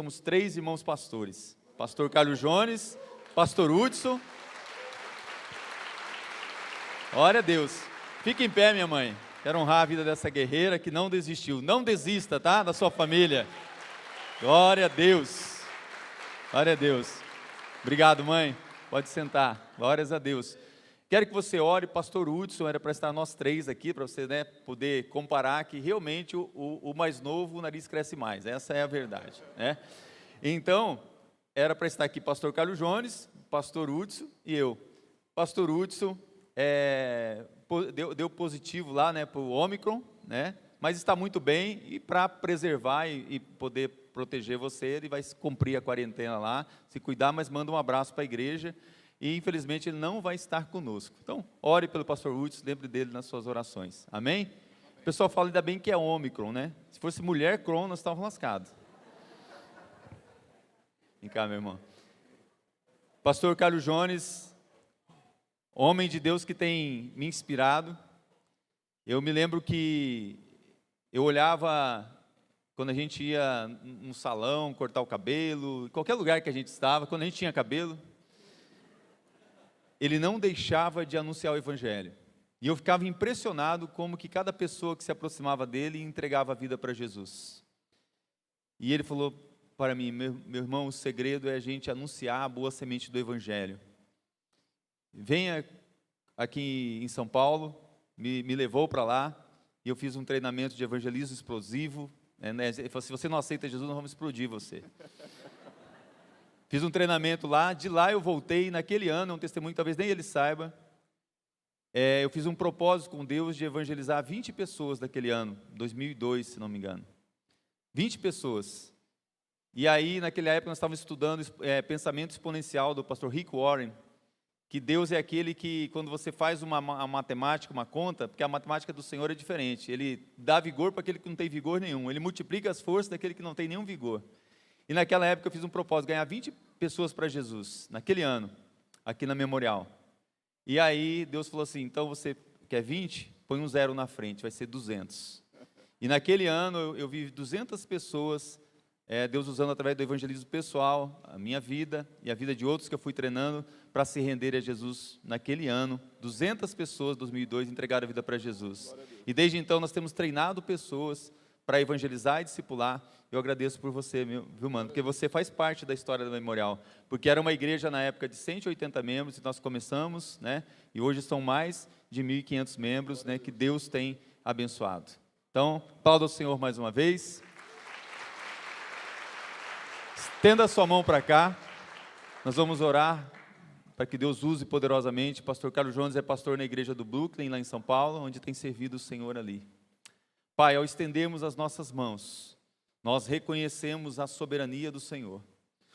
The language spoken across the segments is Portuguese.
somos 3 irmãos pastores. Pastor Carlos Jones, Pastor Hudson. Glória a Deus. Fique em pé, minha mãe. Quero honrar a vida dessa guerreira que não desistiu. Não desista, tá? Da sua família. Glória a Deus. Glória a Deus. Obrigado, mãe. Pode sentar. Glórias a Deus. Quero que você ore. Pastor Hudson, era para estar nós 3 aqui, para você, né, poder comparar que realmente o mais novo, o nariz cresce mais. Essa é a verdade, né? Então, era para estar aqui Pastor Carlos Jones, Pastor Hudson e eu. Pastor Hudson deu positivo lá, né, para o Ômicron, né? Mas está muito bem, e para preservar e poder proteger você, ele vai cumprir a quarentena lá, se cuidar, mas manda um abraço para a igreja, e infelizmente ele não vai estar conosco. Então, ore pelo pastor Hudson, lembre dele nas suas orações, amém? O pessoal fala ainda bem que é Ômicron, né? Se fosse mulher Cron, nós estávamos lascados. Vem cá, meu irmão. Pastor Carlos Jones, homem de Deus que tem me inspirado. Eu me lembro que eu olhava, quando a gente ia no salão, cortar o cabelo, em qualquer lugar que a gente estava, quando a gente tinha cabelo, ele não deixava de anunciar o Evangelho. E eu ficava impressionado como que cada pessoa que se aproximava dele entregava a vida para Jesus. E ele falou para mim, meu irmão, o segredo é a gente anunciar a boa semente do Evangelho. Venha aqui em São Paulo, me levou para lá, e eu fiz um treinamento de evangelismo explosivo, né? Ele falou, se você não aceita Jesus, nós vamos explodir você. Fiz um treinamento lá, de lá eu voltei, naquele ano, é um testemunho que talvez nem ele saiba, eu fiz um propósito com Deus de evangelizar 20 pessoas daquele ano, 2002, se não me engano. 20 pessoas. E aí, naquela época, nós estávamos estudando pensamento exponencial do pastor Rick Warren, que Deus é aquele que, quando você faz uma matemática, uma conta, porque a matemática do Senhor é diferente, Ele dá vigor para aquele que não tem vigor nenhum, Ele multiplica as forças daquele que não tem nenhum vigor. E naquela época eu fiz um propósito, ganhar 20 pessoas para Jesus, naquele ano, aqui na Memorial. E aí Deus falou assim, então você quer 20? Põe um 0 na frente, vai ser 200. E naquele ano eu vi 200 pessoas, Deus usando através do evangelismo pessoal, a minha vida e a vida de outros que eu fui treinando para se renderem a Jesus naquele ano. 200 pessoas, 2002, entregaram a vida para Jesus. E desde então nós temos treinado pessoas para evangelizar e discipular. Eu agradeço por você, viu, mano? Porque você faz parte da história da Memorial. Porque era uma igreja na época de 180 membros, e nós começamos, né? E hoje são mais de 1.500 membros, né? Que Deus tem abençoado. Então, aplauda ao Senhor mais uma vez. Estenda a sua mão para cá, nós vamos orar para que Deus use poderosamente. Pastor Carlos Jones é pastor na igreja do Brooklyn, lá em São Paulo, onde tem servido o Senhor ali. Pai, ao estendermos as nossas mãos, nós reconhecemos a soberania do Senhor.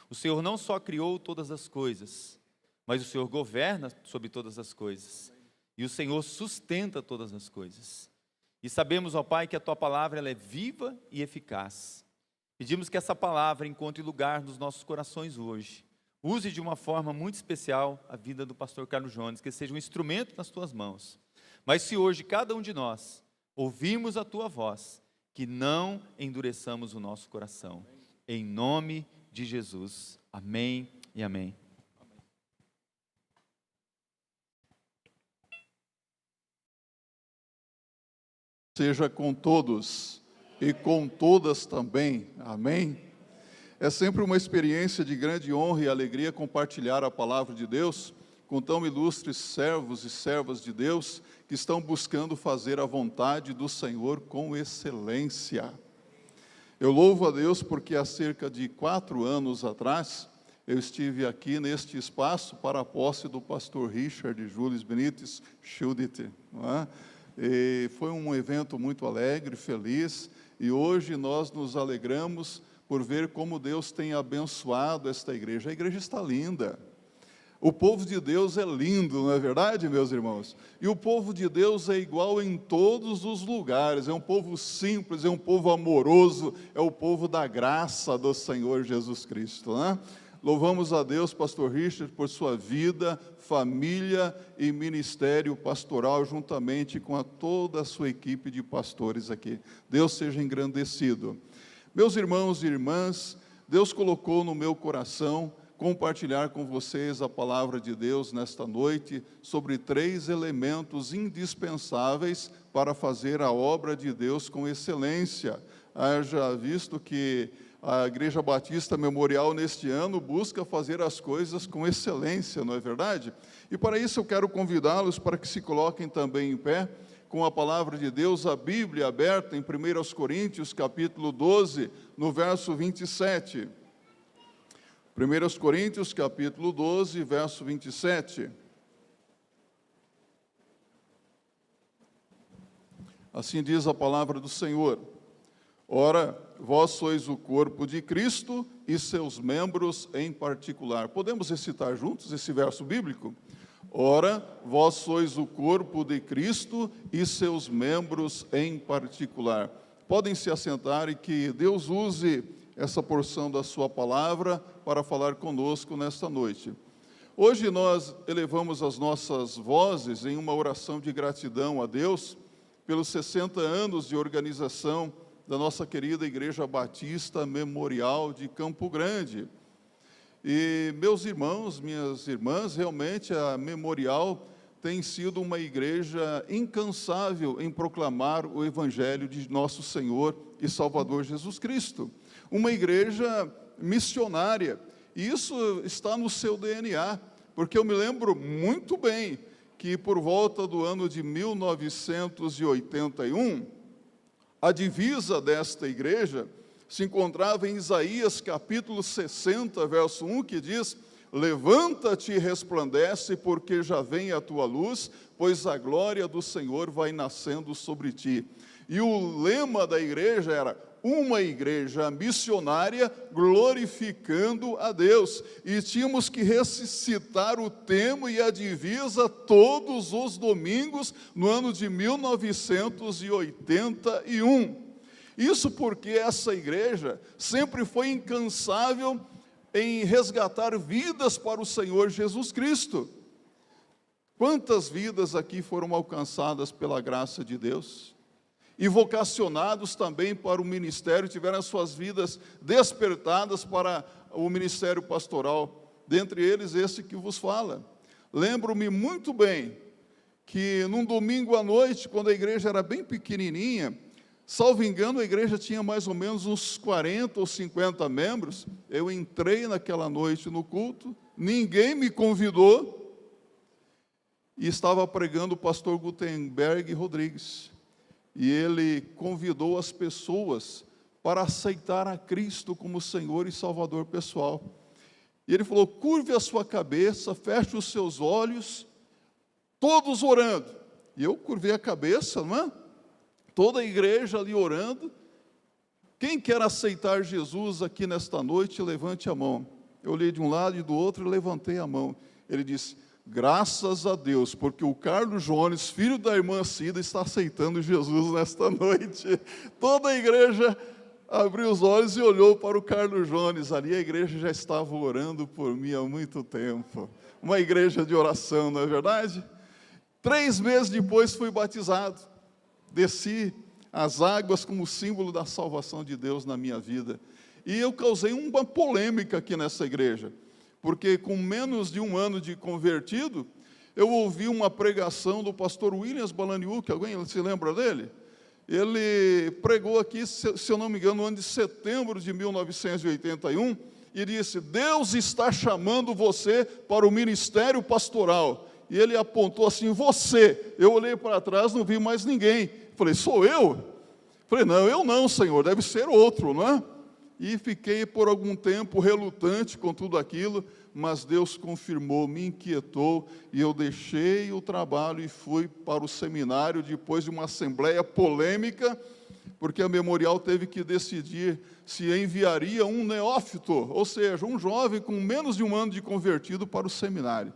O Senhor não só criou todas as coisas, mas o Senhor governa sobre todas as coisas. E o Senhor sustenta todas as coisas. E sabemos, ó Pai, que a Tua palavra ela é viva e eficaz. Pedimos que essa palavra encontre lugar nos nossos corações hoje. Use de uma forma muito especial a vida do pastor Carlos Jones, que seja um instrumento nas tuas mãos. Mas se hoje cada um de nós ouvirmos a tua voz, que não endureçamos o nosso coração. Em nome de Jesus. Amém e amém. Seja com todos e com todas também, amém? É sempre uma experiência de grande honra e alegria compartilhar a palavra de Deus com tão ilustres servos e servas de Deus que estão buscando fazer a vontade do Senhor com excelência. Eu louvo a Deus porque há cerca de 4 anos atrás, eu estive aqui neste espaço para a posse do pastor Richard Jules Benítez Schudit, não é? E foi um evento muito alegre, feliz, e hoje nós nos alegramos por ver como Deus tem abençoado esta igreja. A igreja está linda. O povo de Deus é lindo, não é verdade, meus irmãos? E o povo de Deus é igual em todos os lugares, é um povo simples, é um povo amoroso, é o povo da graça do Senhor Jesus Cristo, né? Louvamos a Deus, pastor Richard, por sua vida, família e ministério pastoral, juntamente com toda a sua equipe de pastores aqui. Deus seja engrandecido. Meus irmãos e irmãs, Deus colocou no meu coração compartilhar com vocês a palavra de Deus nesta noite sobre 3 elementos indispensáveis para fazer a obra de Deus com excelência. Haja visto que a Igreja Batista Memorial neste ano busca fazer as coisas com excelência, não é verdade? E para isso eu quero convidá-los para que se coloquem também em pé, com a palavra de Deus, a Bíblia aberta em 1 Coríntios, capítulo 12, no verso 27. 1 Coríntios, capítulo 12, verso 27. Assim diz a palavra do Senhor: ora, vós sois o corpo de Cristo e seus membros em particular. Podemos recitar juntos esse verso bíblico? Ora, vós sois o corpo de Cristo e seus membros em particular. Podem se assentar e que Deus use essa porção da sua palavra para falar conosco nesta noite. Hoje nós elevamos as nossas vozes em uma oração de gratidão a Deus pelos 60 anos de organização da nossa querida Igreja Batista Memorial de Campo Grande. E meus irmãos, minhas irmãs, realmente a Memorial tem sido uma igreja incansável em proclamar o Evangelho de nosso Senhor e Salvador Jesus Cristo. Uma igreja missionária, e isso está no seu DNA, porque eu me lembro muito bem que por volta do ano de 1981, a divisa desta igreja se encontrava em Isaías capítulo 60, verso 1, que diz: levanta-te e resplandece, porque já vem a tua luz, pois a glória do Senhor vai nascendo sobre ti. E o lema da igreja era: uma igreja missionária glorificando a Deus. E tínhamos que recitar o tema e a divisa todos os domingos no ano de 1981. Isso porque essa igreja sempre foi incansável em resgatar vidas para o Senhor Jesus Cristo. Quantas vidas aqui foram alcançadas pela graça de Deus? E vocacionados também para o ministério, tiveram as suas vidas despertadas para o ministério pastoral, dentre eles esse que vos fala. Lembro-me muito bem que num domingo à noite, quando a igreja era bem pequenininha, salvo engano, a igreja tinha mais ou menos uns 40 ou 50 membros. Eu entrei naquela noite no culto, ninguém me convidou, e estava pregando o pastor Gutenberg Rodrigues. E ele convidou as pessoas para aceitar a Cristo como Senhor e Salvador pessoal. E ele falou: curve a sua cabeça, feche os seus olhos, todos orando. E eu curvei a cabeça, não é? Toda a igreja ali orando. Quem quer aceitar Jesus aqui nesta noite, levante a mão. Eu olhei de um lado e do outro e levantei a mão. Ele disse: graças a Deus, porque o Carlos Jones, filho da irmã Cida, está aceitando Jesus nesta noite. Toda a igreja abriu os olhos e olhou para o Carlos Jones. Ali a igreja já estava orando por mim há muito tempo. Uma igreja de oração, não é verdade? 3 meses depois fui batizado. Desci as águas como símbolo da salvação de Deus na minha vida. E eu causei uma polêmica aqui nessa igreja, porque com menos de 1 ano de convertido, eu ouvi uma pregação do pastor Williams Balaniuk. Alguém se lembra dele? Ele pregou aqui, se eu não me engano, no ano de setembro de 1981, e disse: Deus está chamando você para o ministério pastoral. E ele apontou assim: você. Eu olhei para trás, não vi mais ninguém. Falei: sou eu? Falei: não, eu não, Senhor, deve ser outro, não é? E fiquei por algum tempo relutante com tudo aquilo, mas Deus confirmou, me inquietou, e eu deixei o trabalho e fui para o seminário, depois de uma assembleia polêmica, porque a Memorial teve que decidir se enviaria um neófito, ou seja, um jovem com menos de 1 ano de convertido, para o seminário.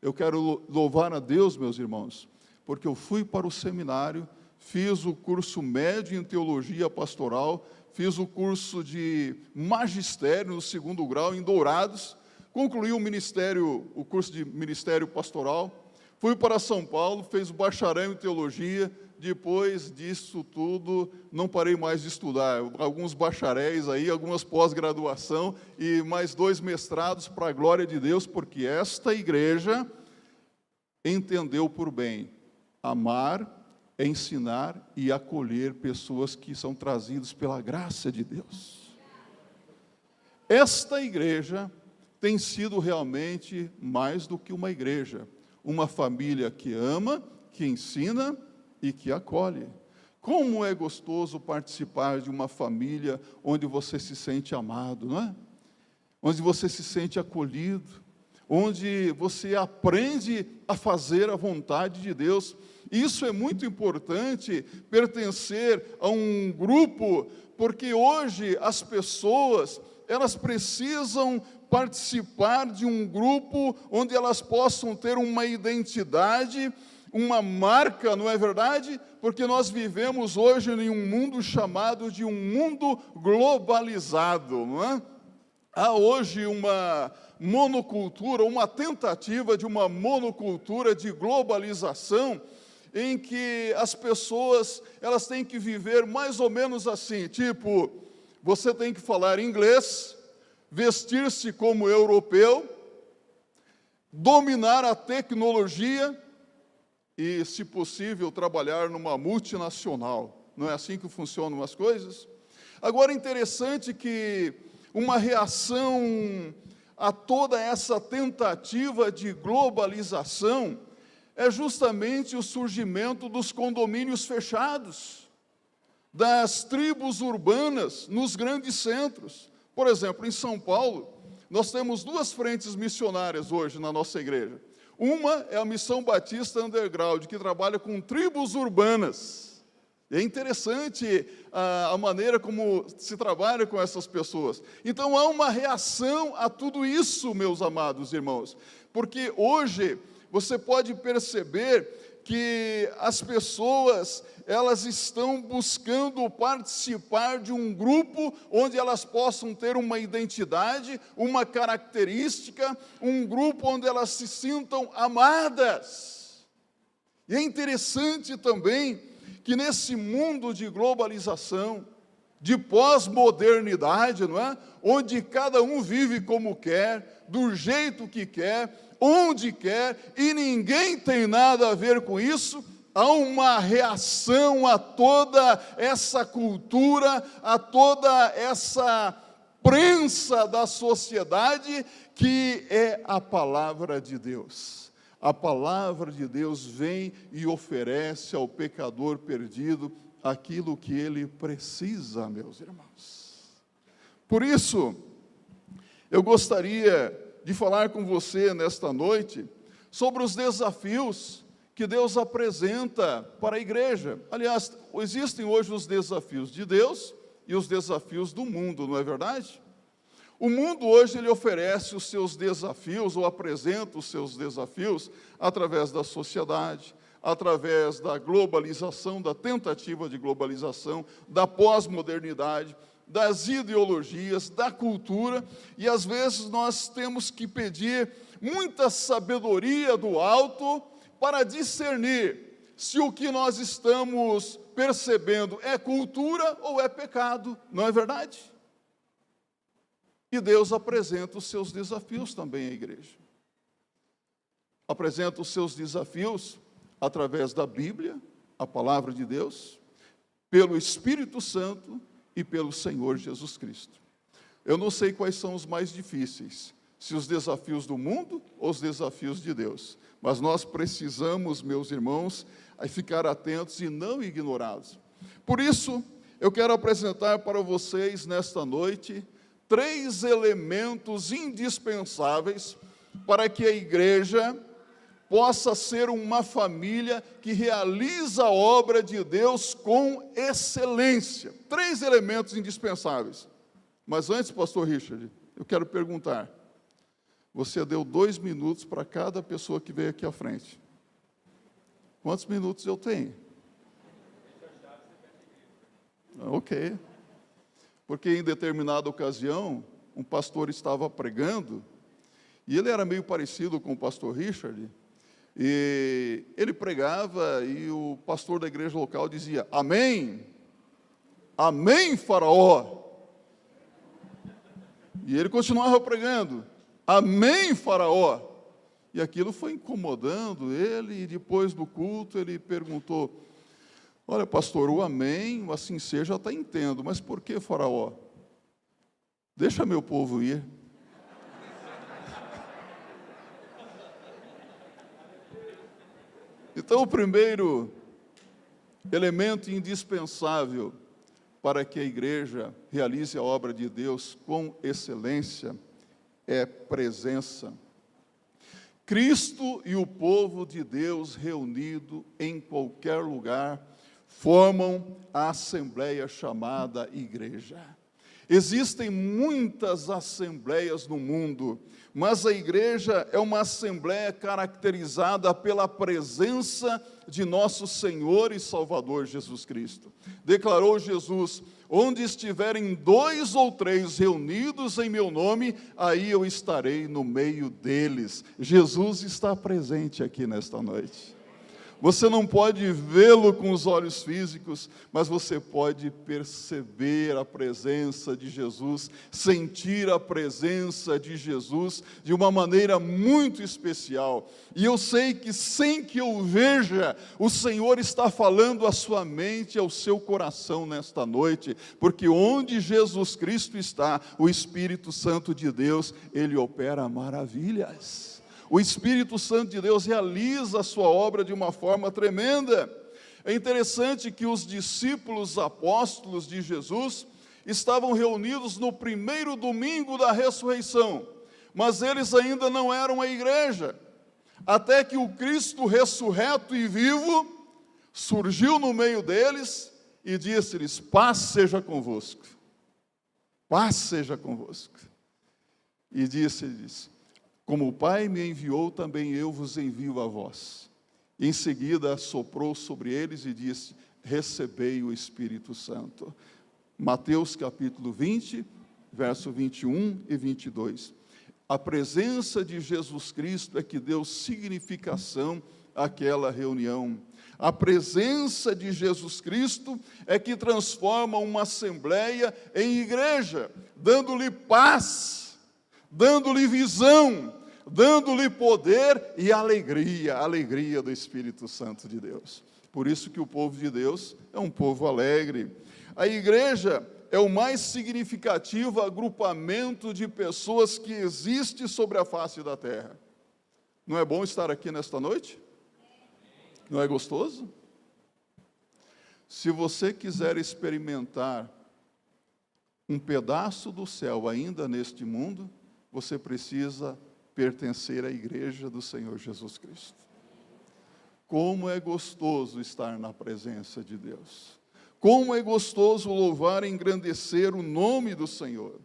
Eu quero louvar a Deus, meus irmãos, porque eu fui para o seminário, fiz o curso médio em teologia pastoral, fiz o curso de magistério no 2º grau em Dourados, concluí o curso de ministério pastoral, fui para São Paulo, fiz o bacharel em teologia, depois disso tudo, não parei mais de estudar. Alguns bacharéis aí, algumas pós-graduação e mais 2 mestrados para a glória de Deus, porque esta igreja entendeu por bem amar, ensinar e acolher pessoas que são trazidas pela graça de Deus. Esta igreja tem sido realmente mais do que uma igreja, uma família que ama, que ensina e que acolhe. Como é gostoso participar de uma família onde você se sente amado, não é? Onde você se sente acolhido, onde você aprende a fazer a vontade de Deus. Isso é muito importante, pertencer a um grupo, porque hoje as pessoas, elas precisam participar de um grupo onde elas possam ter uma identidade, uma marca, não é verdade? Porque nós vivemos hoje em um mundo chamado de um mundo globalizado, não é? Há hoje uma monocultura, uma tentativa de uma monocultura de globalização, em que as pessoas, elas têm que viver mais ou menos assim, tipo, você tem que falar inglês, vestir-se como europeu, dominar a tecnologia e, se possível, trabalhar numa multinacional. Não é assim que funcionam as coisas? Agora, é interessante que uma reação a toda essa tentativa de globalização é justamente o surgimento dos condomínios fechados, das tribos urbanas nos grandes centros. Por exemplo, em São Paulo, nós temos 2 frentes missionárias hoje na nossa igreja. Uma é a Missão Batista Underground, que trabalha com tribos urbanas. É interessante a maneira como se trabalha com essas pessoas. Então, há uma reação a tudo isso, meus amados irmãos, porque hoje você pode perceber que as pessoas, elas estão buscando participar de um grupo onde elas possam ter uma identidade, uma característica, um grupo onde elas se sintam amadas. E é interessante também que nesse mundo de globalização, de pós-modernidade, não é? Onde cada um vive como quer, do jeito que quer, onde quer, e ninguém tem nada a ver com isso, há uma reação a toda essa cultura, a toda essa prensa da sociedade, que é a palavra de Deus. A palavra de Deus vem e oferece ao pecador perdido aquilo que ele precisa, meus irmãos. Por isso, eu gostaria de falar com você nesta noite sobre os desafios que Deus apresenta para a igreja. Aliás, existem hoje os desafios de Deus e os desafios do mundo, não é verdade? O mundo hoje ele oferece os seus desafios, ou apresenta os seus desafios, através da sociedade, através da globalização, da tentativa de globalização, da pós-modernidade, das ideologias, da cultura, e às vezes nós temos que pedir muita sabedoria do alto para discernir se o que nós estamos percebendo é cultura ou é pecado, não é verdade? E Deus apresenta os seus desafios também à igreja. Apresenta os seus desafios através da Bíblia, a palavra de Deus, pelo Espírito Santo e pelo Senhor Jesus Cristo. Eu não sei quais são os mais difíceis, se os desafios do mundo ou os desafios de Deus. Mas nós precisamos, meus irmãos, ficar atentos e não ignorá-los. Por isso, eu quero apresentar para vocês nesta noite 3 elementos indispensáveis para que a igreja possa ser uma família que realiza a obra de Deus com excelência. 3 elementos indispensáveis. Mas antes, pastor Richard, eu quero perguntar, você deu 2 minutos para cada pessoa que veio aqui à frente. Quantos minutos eu tenho? Ok. Porque em determinada ocasião, um pastor estava pregando, e ele era meio parecido com o pastor Richard, E ele pregava e o pastor da igreja local dizia: amém, amém, Faraó. E ele continuava pregando: amém, Faraó. E aquilo foi incomodando ele, e depois do culto ele perguntou: olha, pastor, o amém, o assim seja, até entendo, mas por que, Faraó? Deixa meu povo ir. Então, o primeiro elemento indispensável para que a igreja realize a obra de Deus com excelência é presença. Cristo e o povo de Deus reunido em qualquer lugar formam a assembleia chamada igreja. Existem muitas assembleias no mundo, mas a igreja é uma assembleia caracterizada pela presença de nosso Senhor e Salvador Jesus Cristo. Declarou Jesus: onde estiverem 2 ou 3 reunidos em meu nome, aí eu estarei no meio deles. Jesus está presente aqui nesta noite. Você não pode vê-lo com os olhos físicos, mas você pode perceber a presença de Jesus, sentir a presença de Jesus de uma maneira muito especial. E eu sei que sem que eu veja, o Senhor está falando à sua mente e ao seu coração nesta noite, porque onde Jesus Cristo está, o Espírito Santo de Deus, ele opera maravilhas. O Espírito Santo de Deus realiza a sua obra de uma forma tremenda. É interessante que os discípulos apóstolos de Jesus estavam reunidos no primeiro domingo da ressurreição, mas eles ainda não eram a igreja, até que o Cristo ressurreto e vivo surgiu no meio deles e disse-lhes: paz seja convosco, paz seja convosco. E disse-lhes: como o Pai me enviou, também eu vos envio a vós. E em seguida soprou sobre eles e disse: recebei o Espírito Santo. Mateus capítulo 20, verso 21 e 22. A presença de Jesus Cristo é que deu significação àquela reunião. A presença de Jesus Cristo é que transforma uma assembleia em igreja, dando-lhe paz, dando-lhe visão, dando-lhe poder e alegria, a alegria do Espírito Santo de Deus. Por isso que o povo de Deus é um povo alegre. A igreja é o mais significativo agrupamento de pessoas que existe sobre a face da terra. Não é bom estar aqui nesta noite? Não é gostoso? Se você quiser experimentar um pedaço do céu ainda neste mundo, você precisa pertencer à igreja do Senhor Jesus Cristo. Como é gostoso estar na presença de Deus. Como é gostoso louvar e engrandecer o nome do Senhor.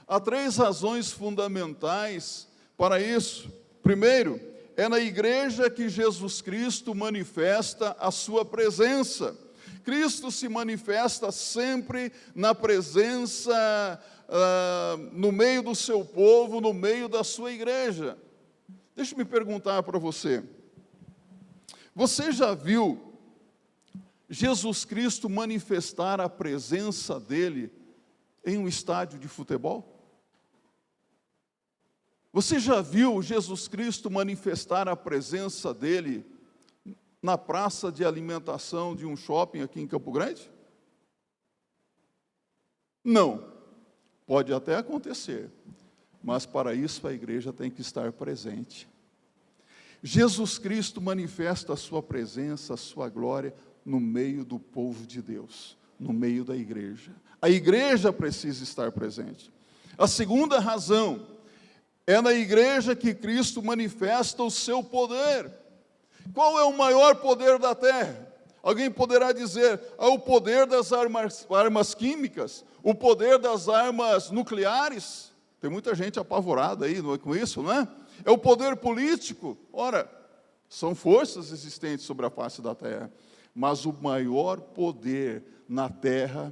Há 3 razões fundamentais para isso. Primeiro, é na igreja que Jesus Cristo manifesta a sua presença. Cristo se manifesta sempre na presença no meio do seu povo, no meio da sua igreja. Deixa-me perguntar para você: você já viu Jesus Cristo manifestar a presença dele em um estádio de futebol? Você já viu Jesus Cristo manifestar a presença dele na praça de alimentação de um shopping aqui em Campo Grande? Não. Pode até acontecer, mas para isso a igreja tem que estar presente. Jesus Cristo manifesta a sua presença, a sua glória no meio do povo de Deus, no meio da igreja. A igreja precisa estar presente. A segunda razão é na igreja que Cristo manifesta o seu poder. Qual é o maior poder da terra? Alguém poderá dizer: o poder das armas químicas, o poder das armas nucleares. Tem muita gente apavorada aí com isso, não é? É o poder político. Ora, são forças existentes sobre a face da terra. Mas o maior poder na terra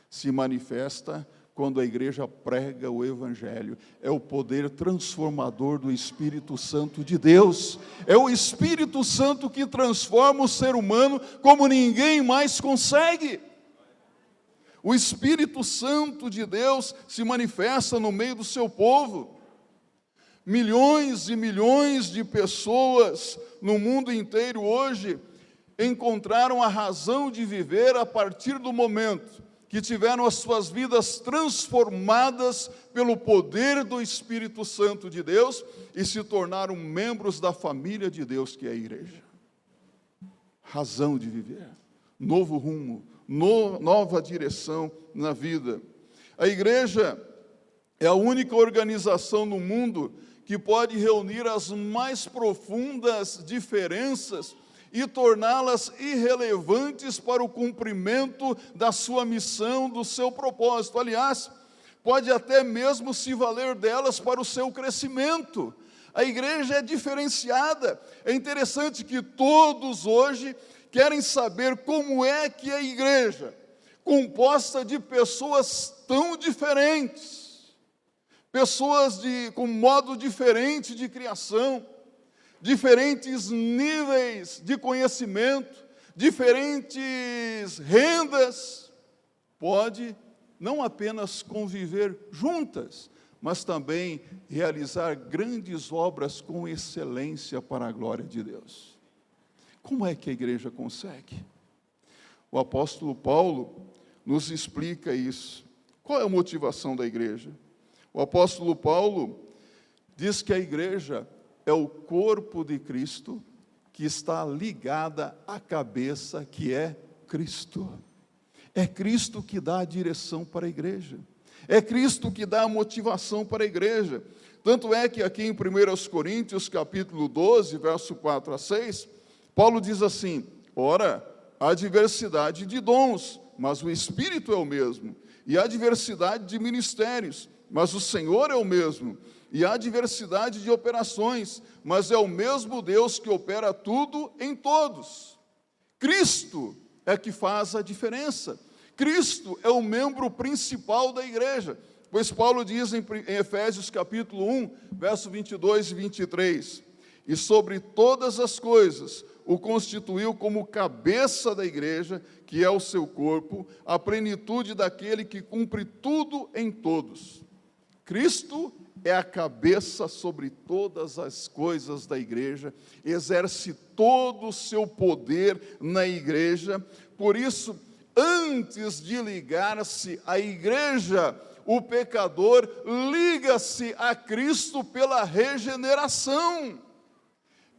se manifesta quando a igreja prega o Evangelho. É o poder transformador do Espírito Santo de Deus. É o Espírito Santo que transforma o ser humano como ninguém mais consegue. O Espírito Santo de Deus se manifesta no meio do seu povo. Milhões e milhões de pessoas no mundo inteiro hoje encontraram a razão de viver a partir do momento que tiveram as suas vidas transformadas pelo poder do Espírito Santo de Deus e se tornaram membros da família de Deus, que é a igreja. Razão de viver, novo rumo, nova direção na vida. A igreja é a única organização no mundo que pode reunir as mais profundas diferenças e torná-las irrelevantes para o cumprimento da sua missão, do seu propósito. Aliás, pode até mesmo se valer delas para o seu crescimento. A igreja é diferenciada. É interessante que todos hoje querem saber como é que a igreja, composta de pessoas tão diferentes, pessoas com modo diferente de criação, diferentes níveis de conhecimento, diferentes rendas, pode não apenas conviver juntas, mas também realizar grandes obras com excelência para a glória de Deus. Como é que a igreja consegue? O apóstolo Paulo nos explica isso. Qual é a motivação da igreja? O apóstolo Paulo diz que a igreja é o corpo de Cristo que está ligada à cabeça, que é Cristo. É Cristo que dá a direção para a igreja. É Cristo que dá a motivação para a igreja. Tanto é que aqui em 1 Coríntios, capítulo 12, verso 4 a 6, Paulo diz assim: ora, há diversidade de dons, mas o Espírito é o mesmo. E há diversidade de ministérios, mas o Senhor é o mesmo. E há diversidade de operações, mas é o mesmo Deus que opera tudo em todos. Cristo é que faz a diferença. Cristo é o membro principal da igreja, pois Paulo diz em Efésios capítulo 1, verso 22 e 23, e sobre todas as coisas o constituiu como cabeça da igreja, que é o seu corpo, a plenitude daquele que cumpre tudo em todos. Cristo é a cabeça sobre todas as coisas da igreja, exerce todo o seu poder na igreja. Por isso, antes de ligar-se à igreja, o pecador liga-se a Cristo pela regeneração,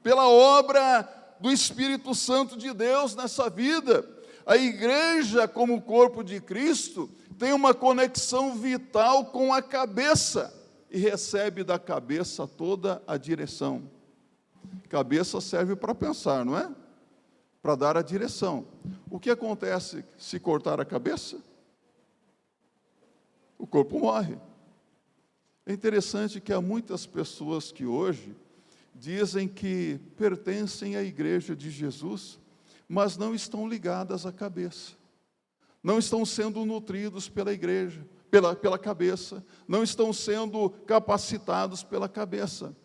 pela obra do Espírito Santo de Deus nessa vida. A igreja, como corpo de Cristo, tem uma conexão vital com a cabeça e recebe da cabeça toda a direção. Cabeça serve para pensar, não é? Para dar a direção. O que acontece se cortar a cabeça? O corpo morre. É interessante que há muitas pessoas que hoje dizem que pertencem à igreja de Jesus, mas não estão ligadas à cabeça. Não estão sendo nutridos pela igreja, pela cabeça, não estão sendo capacitados pela cabeça.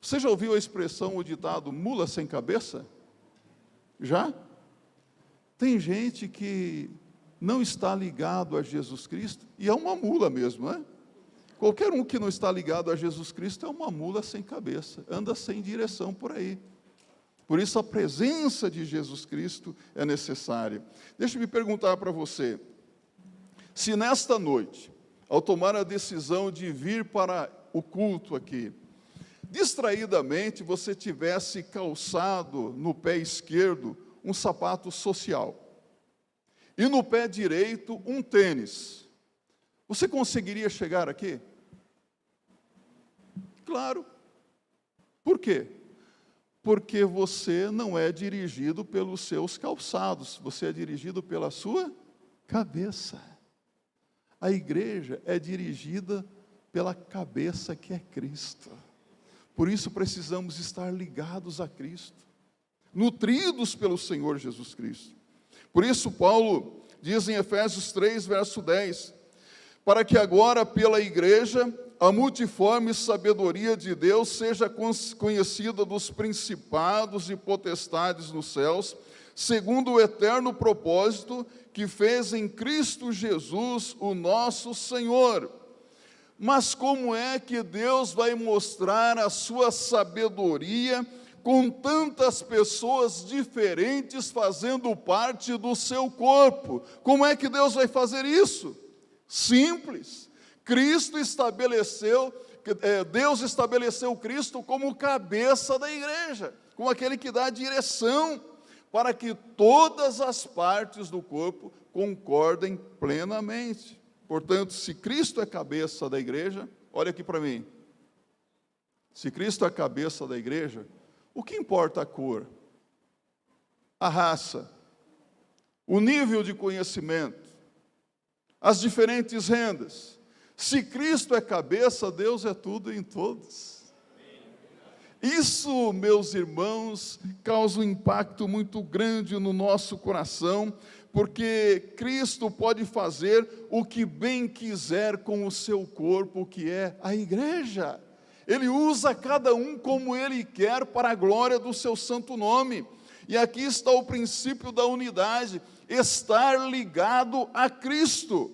Você já ouviu a expressão, o ditado, mula sem cabeça? Já? Tem gente que não está ligado a Jesus Cristo, e é uma mula mesmo, não é? Qualquer um que não está ligado a Jesus Cristo é uma mula sem cabeça, anda sem direção por aí. Por isso a presença de Jesus Cristo é necessária. Deixa-me perguntar para você, se nesta noite, ao tomar a decisão de vir para o culto aqui, distraidamente você tivesse calçado no pé esquerdo um sapato social e no pé direito um tênis, você conseguiria chegar aqui? Claro. Por quê? Porque você não é dirigido pelos seus calçados, você é dirigido pela sua cabeça. A igreja é dirigida pela cabeça que é Cristo. Por isso precisamos estar ligados a Cristo, nutridos pelo Senhor Jesus Cristo. Por isso Paulo diz em Efésios 3, verso 10, para que agora pela igreja a multiforme sabedoria de Deus seja conhecida dos principados e potestades nos céus, segundo o eterno propósito que fez em Cristo Jesus, o nosso Senhor. Mas como é que Deus vai mostrar a sua sabedoria com tantas pessoas diferentes fazendo parte do seu corpo? Como é que Deus vai fazer isso? Simples. Deus estabeleceu Cristo como cabeça da igreja, como aquele que dá direção, para que todas as partes do corpo concordem plenamente. Portanto, se Cristo é cabeça da igreja, olha aqui para mim, se Cristo é a cabeça da igreja, o que importa a cor, a raça, o nível de conhecimento, as diferentes rendas? Se Cristo é cabeça, Deus é tudo em todos. Isso, meus irmãos, causa um impacto muito grande no nosso coração, porque Cristo pode fazer o que bem quiser com o seu corpo, que é a igreja. Ele usa cada um como Ele quer para a glória do seu santo nome. E aqui está o princípio da unidade, estar ligado a Cristo.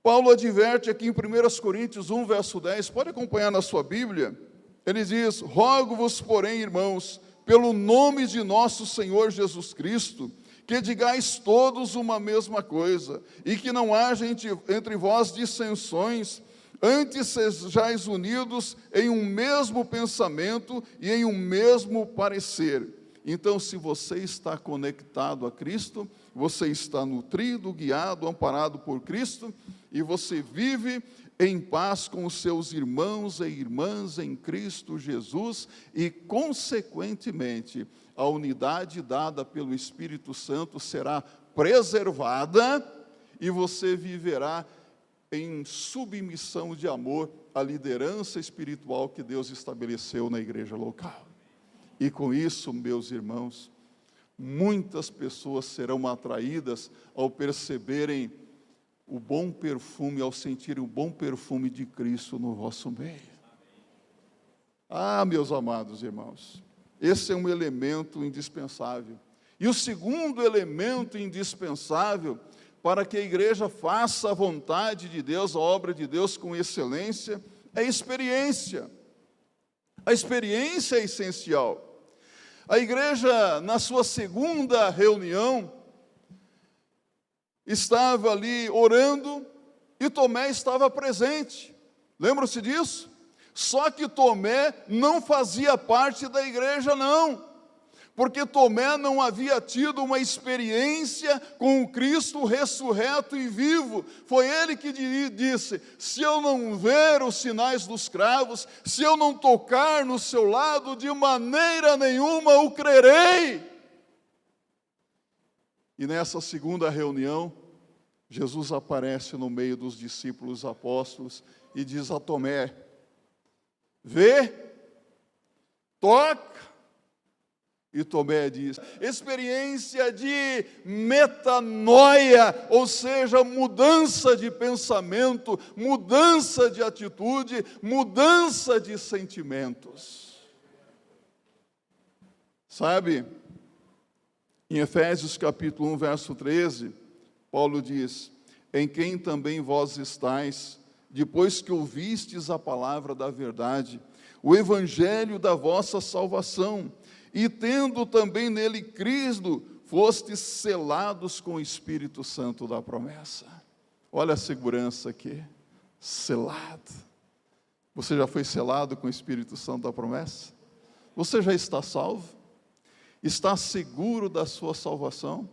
Paulo adverte aqui em 1 Coríntios 1, verso 10, pode acompanhar na sua Bíblia, ele diz: rogo-vos, porém, irmãos, pelo nome de nosso Senhor Jesus Cristo, que digais todos uma mesma coisa, e que não haja entre vós dissensões, antes sejais unidos em um mesmo pensamento e em um mesmo parecer. Então, se você está conectado a Cristo, você está nutrido, guiado, amparado por Cristo, e você vive em paz com os seus irmãos e irmãs em Cristo Jesus, e, consequentemente, a unidade dada pelo Espírito Santo será preservada, e você viverá em submissão de amor à liderança espiritual que Deus estabeleceu na igreja local. E com isso, meus irmãos, muitas pessoas serão atraídas ao perceberem o bom perfume, ao sentirem o bom perfume de Cristo no vosso meio. Ah, meus amados irmãos, esse é um elemento indispensável. E o segundo elemento indispensável para que a igreja faça a vontade de Deus, a obra de Deus com excelência, é a experiência. A experiência é essencial. A igreja, na sua segunda reunião, estava ali orando e Tomé estava presente. Lembram-se disso? Só que Tomé não fazia parte da igreja, não. Porque Tomé não havia tido uma experiência com o Cristo ressurreto e vivo. Foi ele que disse: se eu não ver os sinais dos cravos, se eu não tocar no seu lado, de maneira nenhuma o crerei. E nessa segunda reunião, Jesus aparece no meio dos discípulos apóstolos e diz a Tomé: vê, toca. E Tomé diz: experiência de metanoia, ou seja, mudança de pensamento, mudança de atitude, mudança de sentimentos. Sabe, em Efésios capítulo 1, verso 13, Paulo diz: em quem também vós estáis, depois que ouvistes a palavra da verdade, o evangelho da vossa salvação, e tendo também nele Cristo, fostes selados com o Espírito Santo da promessa. Olha a segurança aqui, selado. Você já foi selado com o Espírito Santo da promessa? Você já está salvo? Está seguro da sua salvação?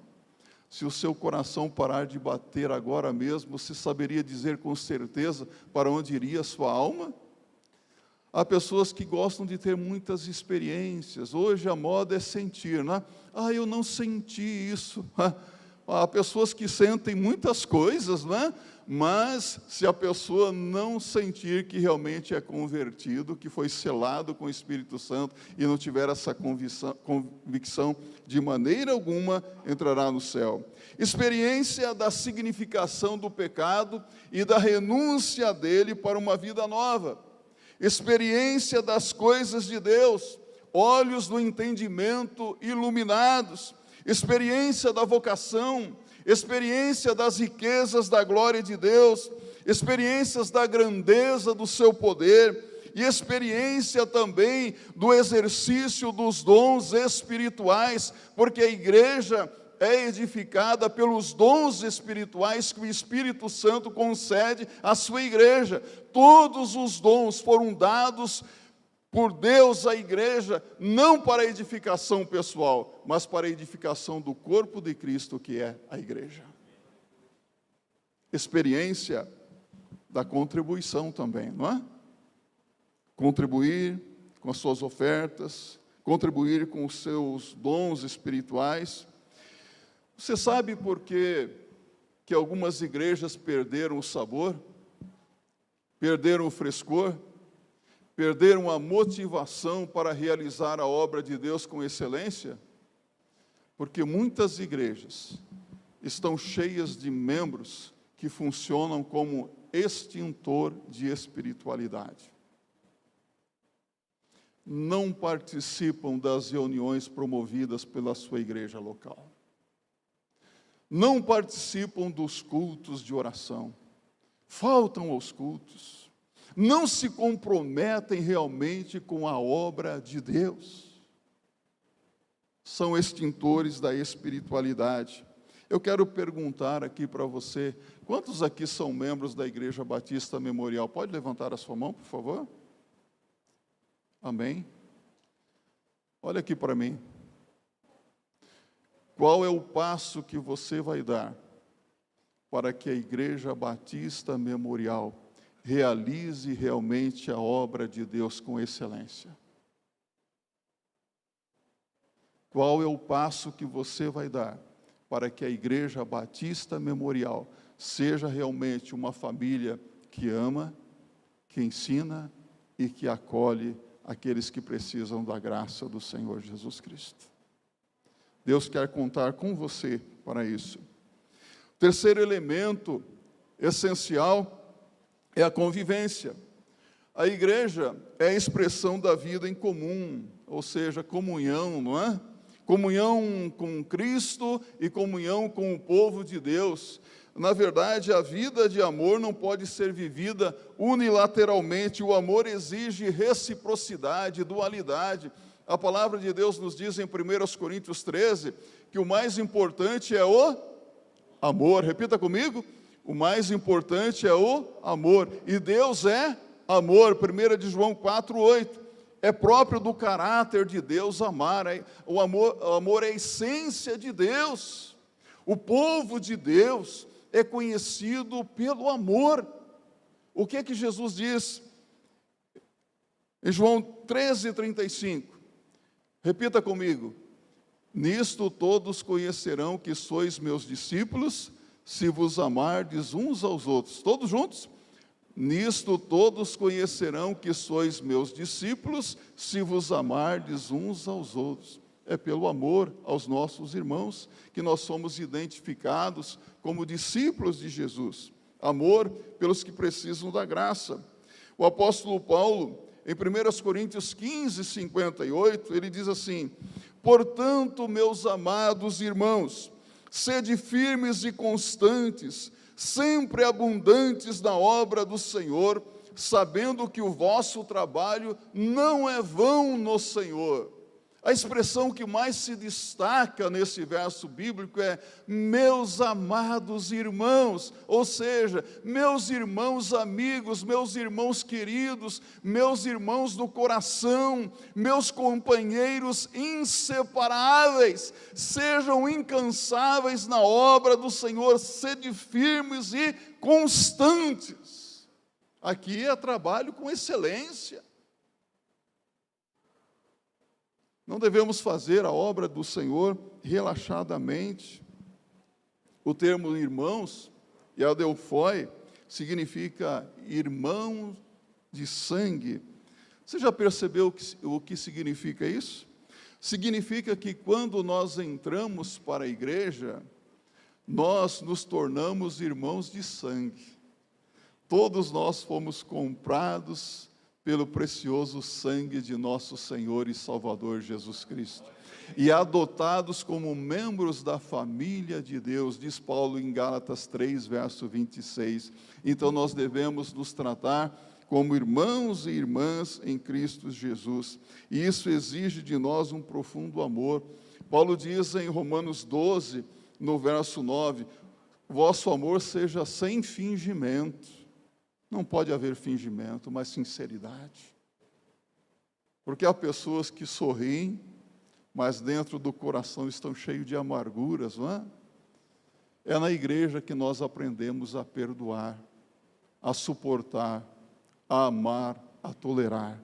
Se o seu coração parar de bater agora mesmo, você saberia dizer com certeza para onde iria a sua alma? Há pessoas que gostam de ter muitas experiências. Hoje a moda é sentir, né? Ah, eu não senti isso. Há pessoas que sentem muitas coisas, né? Mas se a pessoa não sentir que realmente é convertido, que foi selado com o Espírito Santo e não tiver essa convicção, de maneira alguma entrará no céu. Experiência da significação do pecado e da renúncia dele para uma vida nova. Experiência das coisas de Deus, olhos do entendimento iluminados. Experiência da vocação, experiência das riquezas da glória de Deus, experiências da grandeza do seu poder e experiência também do exercício dos dons espirituais, porque a igreja é edificada pelos dons espirituais que o Espírito Santo concede à sua igreja. Todos os dons foram dados por Deus à igreja, não para a edificação pessoal, mas para a edificação do corpo de Cristo, que é a igreja. Experiência da contribuição também, não é? Contribuir com as suas ofertas, contribuir com os seus dons espirituais. Você sabe por que algumas igrejas perderam o sabor, perderam o frescor, perderam a motivação para realizar a obra de Deus com excelência? Porque muitas igrejas estão cheias de membros que funcionam como extintor de espiritualidade. Não participam das reuniões promovidas pela sua igreja local. Não participam dos cultos de oração. Faltam aos cultos. Não se comprometem realmente com a obra de Deus. São extintores da espiritualidade. Eu quero perguntar aqui para você, quantos aqui são membros da Igreja Batista Memorial? Pode levantar a sua mão, por favor? Amém? Olha aqui para mim. Qual é o passo que você vai dar para que a Igreja Batista Memorial realize realmente a obra de Deus com excelência? Qual é o passo que você vai dar para que a Igreja Batista Memorial seja realmente uma família que ama, que ensina e que acolhe aqueles que precisam da graça do Senhor Jesus Cristo? Deus quer contar com você para isso. O terceiro elemento essencial é a convivência. A igreja é a expressão da vida em comum, ou seja, comunhão, não é? Comunhão com Cristo e comunhão com o povo de Deus. Na verdade, a vida de amor não pode ser vivida unilateralmente. O amor exige reciprocidade, dualidade. A palavra de Deus nos diz em 1 Coríntios 13 que o mais importante é o amor. Repita comigo. O mais importante é o amor. E Deus é amor. 1 João 4:8. É próprio do caráter de Deus amar. O amor é a essência de Deus. O povo de Deus é conhecido pelo amor. O que é que Jesus diz? Em João 13:35. Repita comigo. Nisto todos conhecerão que sois meus discípulos, se vos amardes uns aos outros. Todos juntos? Nisto todos conhecerão que sois meus discípulos, se vos amardes uns aos outros. É pelo amor aos nossos irmãos que nós somos identificados como discípulos de Jesus. Amor pelos que precisam da graça. O apóstolo Paulo, em 1 Coríntios 15:58, ele diz assim: portanto, meus amados irmãos, sede firmes e constantes, sempre abundantes na obra do Senhor, sabendo que o vosso trabalho não é vão no Senhor. A expressão que mais se destaca nesse verso bíblico é meus amados irmãos, ou seja, meus irmãos amigos, meus irmãos queridos, meus irmãos do coração, meus companheiros inseparáveis, sejam incansáveis na obra do Senhor, sede firmes e constantes. Aqui é trabalho com excelência. Não devemos fazer a obra do Senhor relaxadamente. O termo irmãos e adelphoi significa irmão de sangue. Você já percebeu o que significa isso? Significa que quando nós entramos para a igreja, nós nos tornamos irmãos de sangue. Todos nós fomos comprados pelo precioso sangue de nosso Senhor e Salvador Jesus Cristo, e adotados como membros da família de Deus, diz Paulo em Gálatas 3, verso 26. Então nós devemos nos tratar como irmãos e irmãs em Cristo Jesus, e isso exige de nós um profundo amor. Paulo diz em Romanos 12, no verso 9, vosso amor seja sem fingimento. Não pode haver fingimento, mas sinceridade. Porque há pessoas que sorriem, mas dentro do coração estão cheios de amarguras, não é? É na igreja que nós aprendemos a perdoar, a suportar, a amar, a tolerar.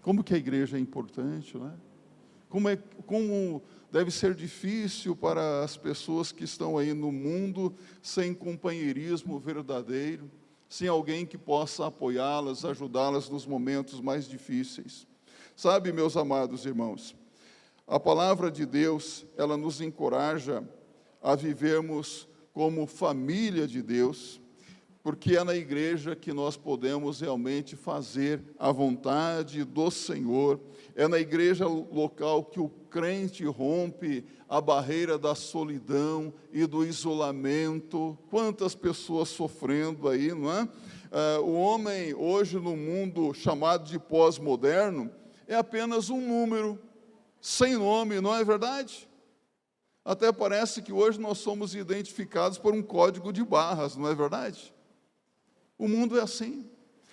Como que a igreja é importante, não é? Como deve ser difícil para as pessoas que estão aí no mundo sem companheirismo verdadeiro, sem alguém que possa apoiá-las, ajudá-las nos momentos mais difíceis. Sabe, meus amados irmãos, a palavra de Deus, ela nos encoraja a vivermos como família de Deus, porque é na igreja que nós podemos realmente fazer a vontade do Senhor. É na igreja local que o crente rompe a barreira da solidão e do isolamento. Quantas pessoas sofrendo aí, não é? O homem, hoje, no mundo chamado de pós-moderno, é apenas um número, sem nome, não é verdade? Até parece que hoje nós somos identificados por um código de barras, não é verdade? O mundo é assim.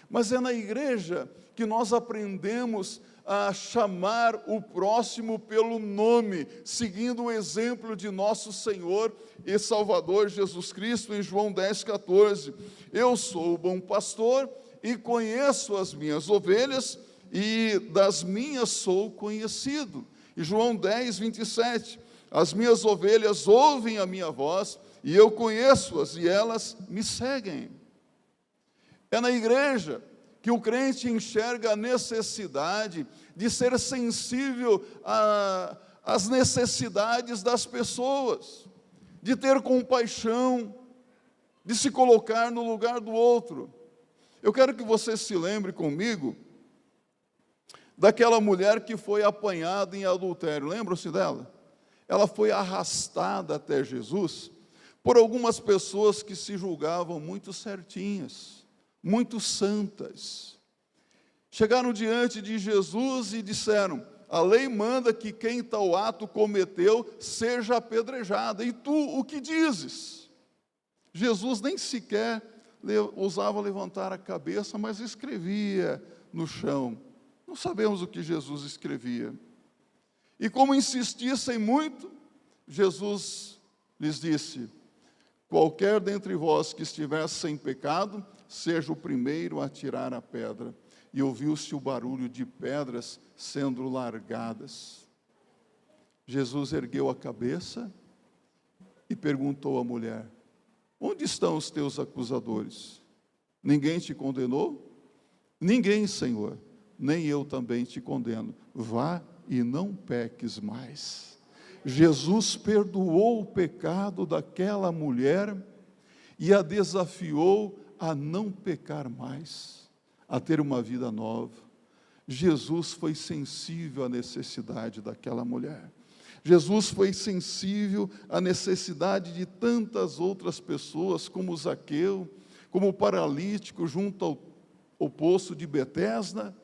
Mas é na igreja que nós aprendemos a chamar o próximo pelo nome, seguindo o exemplo de nosso Senhor e Salvador Jesus Cristo, em João 10,14. Eu sou o bom pastor e conheço as minhas ovelhas, e das minhas sou conhecido. E João 10,27. As minhas ovelhas ouvem a minha voz, e eu conheço-as, e elas me seguem. É na igreja que o crente enxerga a necessidade de ser sensível às necessidades das pessoas, de ter compaixão, de se colocar no lugar do outro. Eu quero que você se lembre comigo daquela mulher que foi apanhada em adultério. Lembram-se dela? Ela foi arrastada até Jesus por algumas pessoas que se julgavam muito certinhas, muito santas. Chegaram diante de Jesus e disseram: a lei manda que quem tal ato cometeu seja apedrejado. E tu o que dizes? Jesus nem sequer ousava levantar a cabeça, mas escrevia no chão. Não sabemos o que Jesus escrevia. E como insistissem muito, Jesus lhes disse: qualquer dentre vós que estiver sem pecado, seja o primeiro a tirar a pedra. E ouviu-se o barulho de pedras sendo largadas. Jesus ergueu a cabeça e perguntou à mulher: onde estão os teus acusadores? Ninguém te condenou? Ninguém, Senhor, nem eu também te condeno. Vá e não peques mais. Jesus perdoou o pecado daquela mulher e a desafiou a não pecar mais, a ter uma vida nova. Jesus foi sensível à necessidade daquela mulher. Jesus foi sensível à necessidade de tantas outras pessoas, como Zaqueu, como o paralítico junto ao poço de Betesda.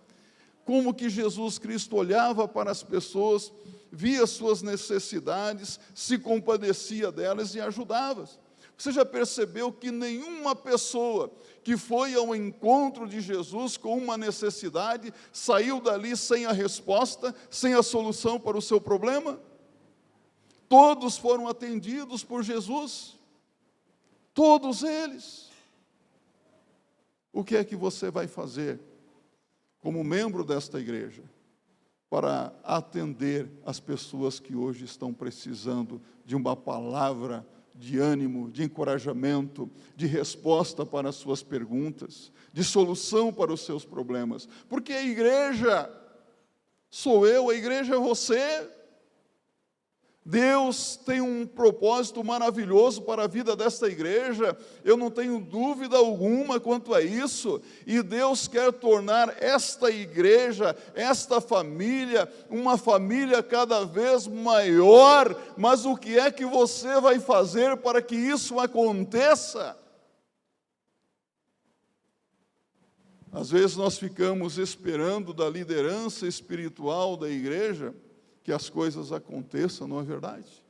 Como que Jesus Cristo olhava para as pessoas, via suas necessidades, se compadecia delas e ajudava-as. Você já percebeu que nenhuma pessoa que foi ao encontro de Jesus com uma necessidade, saiu dali sem a resposta, sem a solução para o seu problema? Todos foram atendidos por Jesus. Todos eles. O que é que você vai fazer como membro desta igreja para atender as pessoas que hoje estão precisando de uma palavra de ânimo, de encorajamento, de resposta para as suas perguntas, de solução para os seus problemas. Porque a igreja sou eu, a igreja é você. Deus tem um propósito maravilhoso para a vida desta igreja, eu não tenho dúvida alguma quanto a isso, e Deus quer tornar esta igreja, esta família, uma família cada vez maior. Mas o que é que você vai fazer para que isso aconteça? Às vezes nós ficamos esperando da liderança espiritual da igreja que as coisas aconteçam, não é verdade?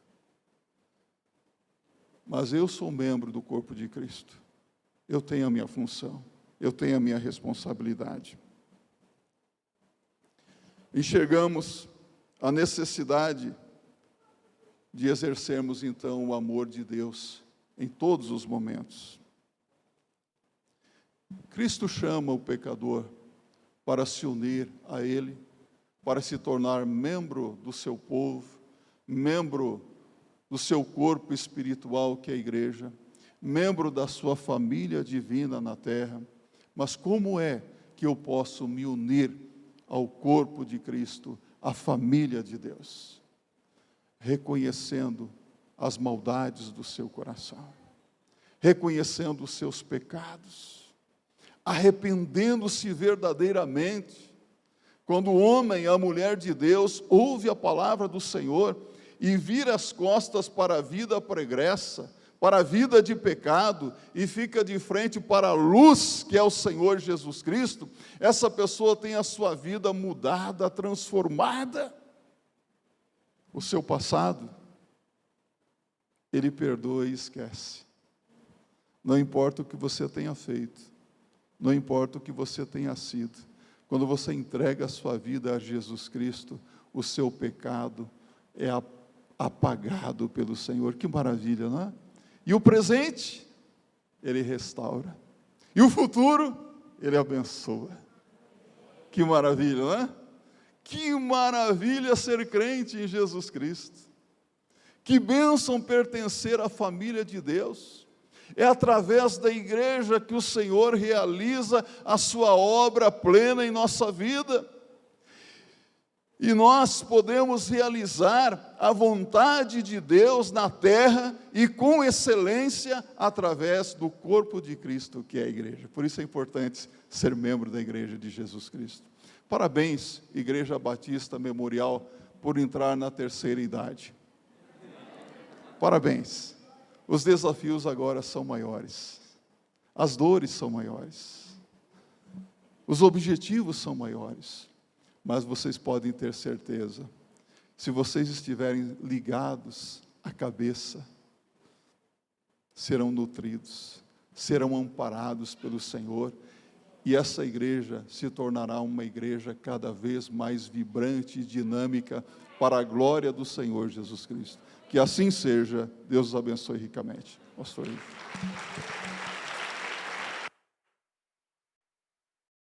Mas eu sou membro do corpo de Cristo. Eu tenho a minha função, eu tenho a minha responsabilidade. Enxergamos a necessidade de exercermos, então, o amor de Deus em todos os momentos. Cristo chama o pecador para se unir a Ele, para se tornar membro do seu povo, membro do seu corpo espiritual, que é a igreja, membro da sua família divina na terra. Mas como é que eu posso me unir ao corpo de Cristo, à família de Deus? Reconhecendo as maldades do seu coração, reconhecendo os seus pecados, arrependendo-se verdadeiramente. Quando o homem e a mulher de Deus ouve a palavra do Senhor e vira as costas para a vida pregressa, para a vida de pecado, e fica de frente para a luz, que é o Senhor Jesus Cristo, essa pessoa tem a sua vida mudada, transformada. O seu passado, ele perdoa e esquece. Não importa o que você tenha feito, não importa o que você tenha sido. Quando você entrega a sua vida a Jesus Cristo, o seu pecado é apagado pelo Senhor. Que maravilha, não é? E o presente, Ele restaura. E o futuro, Ele abençoa. Que maravilha, não é? Que maravilha ser crente em Jesus Cristo. Que bênção pertencer à família de Deus. É através da igreja que o Senhor realiza a sua obra plena em nossa vida. E nós podemos realizar a vontade de Deus na terra e com excelência através do corpo de Cristo, que é a igreja. Por isso é importante ser membro da igreja de Jesus Cristo. Parabéns, Igreja Batista Memorial, por entrar na terceira idade. Parabéns. Os desafios agora são maiores, as dores são maiores, os objetivos são maiores, mas vocês podem ter certeza, se vocês estiverem ligados à cabeça, serão nutridos, serão amparados pelo Senhor, e essa igreja se tornará uma igreja cada vez mais vibrante e dinâmica para a glória do Senhor Jesus Cristo. Que assim seja. Deus os abençoe ricamente. Pastor Ivo.